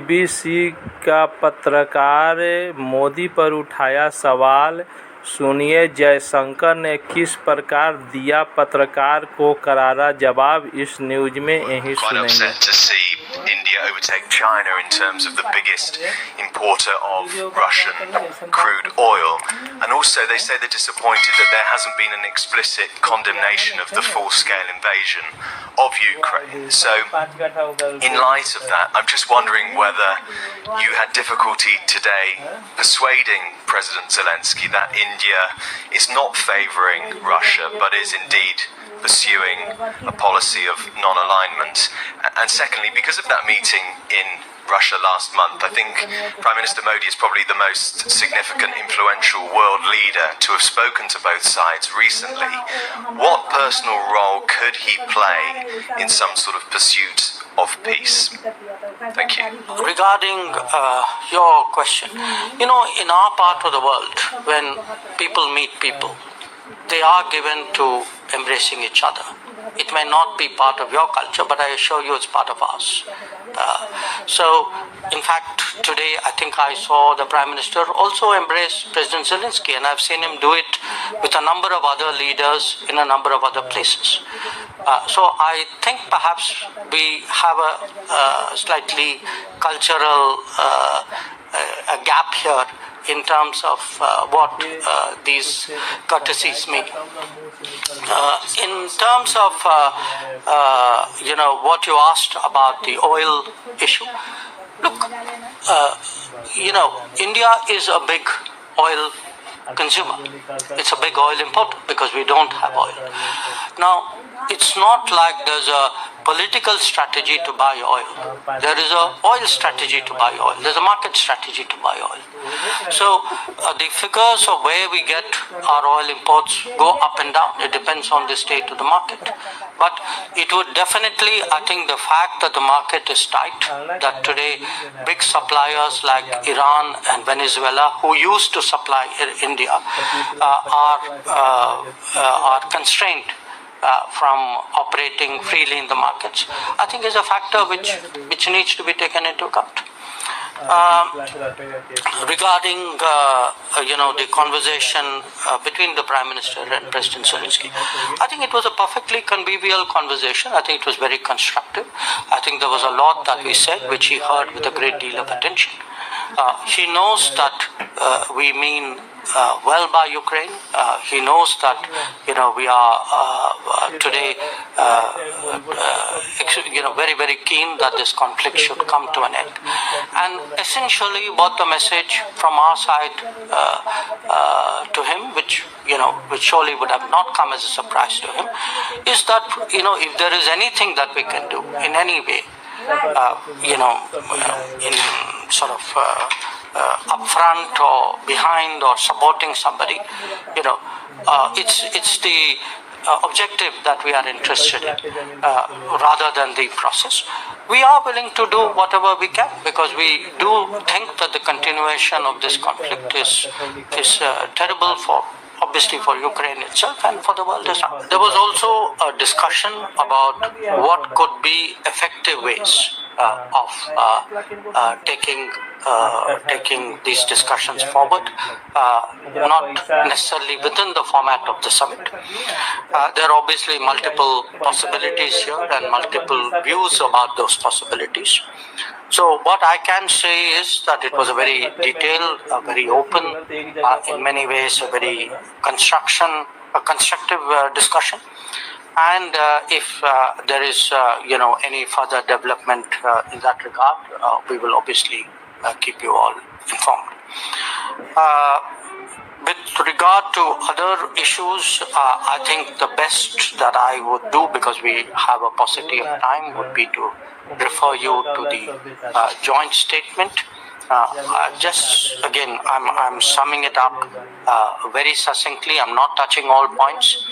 BBC का पत्रकार मोदी पर उठाया सवाल, सुनिए जयशंकर ने किस प्रकार दिया पत्रकार को करारा जवाब, इस न्यूज में यही सुनेंगे। India overtake China in terms of the biggest importer of Russian crude oil, and also they say they're disappointed that there hasn't been an explicit condemnation of the full-scale invasion of Ukraine. So in light of that, I'm just wondering whether you had difficulty today persuading President Zelensky that India is not favouring Russia but is indeed pursuing a policy of non-alignment. And secondly, because of that meeting in Russia last month, I think Prime Minister Modi is probably the most significant, influential world leader to have spoken to both sides recently. What personal role could he play in some sort of pursuit of peace? Thank you. Regarding your question, in our part of the world, when people meet people, they are given to embracing each other. It may not be part of your culture, but I assure you it's part of ours. So, in fact, today I think I saw the Prime Minister also embrace President Zelensky, and I've seen him do it with a number of other leaders in a number of other places. So I think perhaps we have a slightly cultural a gap here in terms of what these courtesies mean. In terms of what you asked about the oil issue, look, India is a big oil consumer. It's a big oil importer because we don't have oil. Now, it's not like there's a political strategy to buy oil. There is a oil strategy to buy oil. There's a market strategy to buy oil. So the figures of where we get our oil imports go up and down. It depends on the state of the market. But it would definitely, I think the fact that the market is tight, that today big suppliers like Iran and Venezuela, who used to supply India, are constrained from operating freely in the markets, I think is a factor which needs to be taken into account. Regarding the conversation between the Prime Minister and President Zelensky, I think it was a perfectly convivial conversation. I think it was very constructive. I think there was a lot that we said which he heard with a great deal of attention. He knows that we mean well by Ukraine. He knows that we are today very, very keen that this conflict should come to an end. And essentially, what the message from our side to him, which surely would have not come as a surprise to him, is that if there is anything that we can do in any way, in sort of upfront or behind or supporting somebody, it's the objective that we are interested in rather than the process. We are willing to do whatever we can because we do think that the continuation of this conflict is terrible obviously for Ukraine itself and for the world as well. There was also a discussion about what could be effective ways of taking these discussions forward, not necessarily within the format of the summit. There are obviously multiple possibilities here and multiple views about those possibilities. So what I can say is that it was a very detailed, very open, in many ways a very constructive discussion. And if there is any further development in that regard, we will obviously keep you all informed. With regard to other issues, I think the best that I would do, because we have a paucity of time, would be to refer you to the joint statement. Just again, I'm summing it up very succinctly. I'm not touching all points,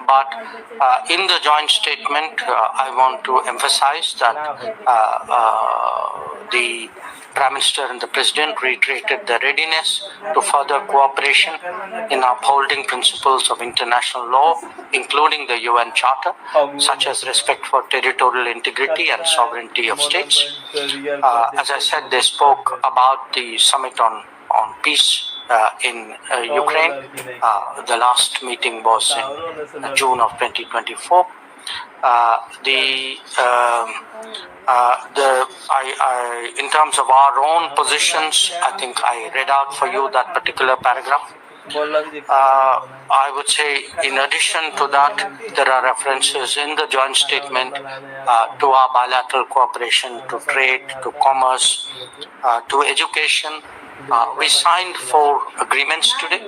but in the joint statement, I want to emphasize that the Prime Minister and the President reiterated their readiness to further cooperation in upholding principles of international law, including the UN Charter, such as respect for territorial integrity and sovereignty of states. As I said, they spoke about the summit on peace in Ukraine. The last meeting was in June of 2024. In terms of our own positions, I think I read out for you that particular paragraph. I would say, in addition to that, there are references in the joint statement to our bilateral cooperation, to trade, to commerce, to education. We signed 4 agreements today.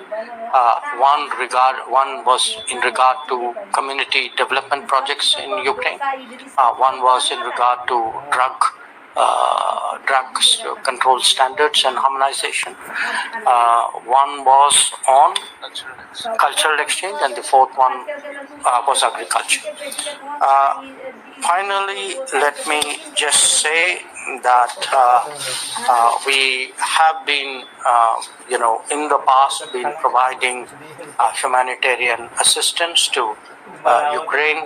One was in regard to community development projects in Ukraine. One was in regard to drugs control standards and harmonization. One was on cultural exchange, and the 4th one was agriculture. Finally, let me just say that we have been, in the past, been providing humanitarian assistance to Ukraine.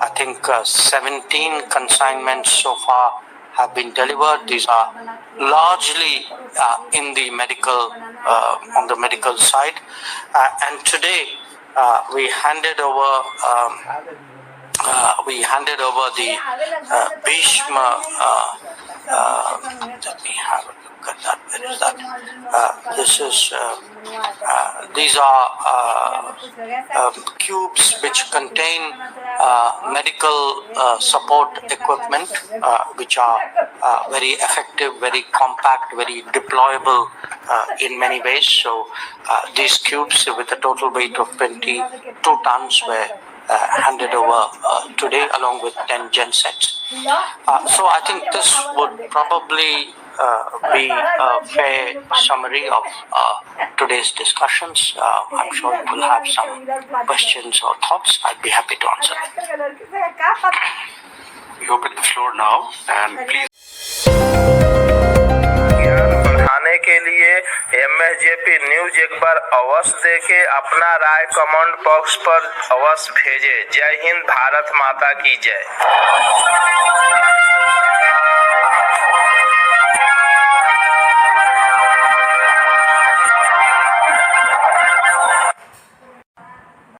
I think 17 consignments so far have been delivered. These are largely in the medical, on the medical side. And today we handed over the Bhishma. Let me have a look at that. Where is that? These are cubes which contain medical support equipment, which are very effective, very compact, very deployable in many ways. So these cubes with a total weight of 22 tons were handed over today, along with 10 gensets. So I think this would probably be a fair summary of today's discussions. I'm sure you will have some questions or thoughts. I'd be happy to answer them. We open the floor now, and please. बढ़ाने के लिए MSJP news एक बार अवश्य देखें, अपना राय comment box पर अवश्य भेजें। जय हिंद, भारत माता की जय।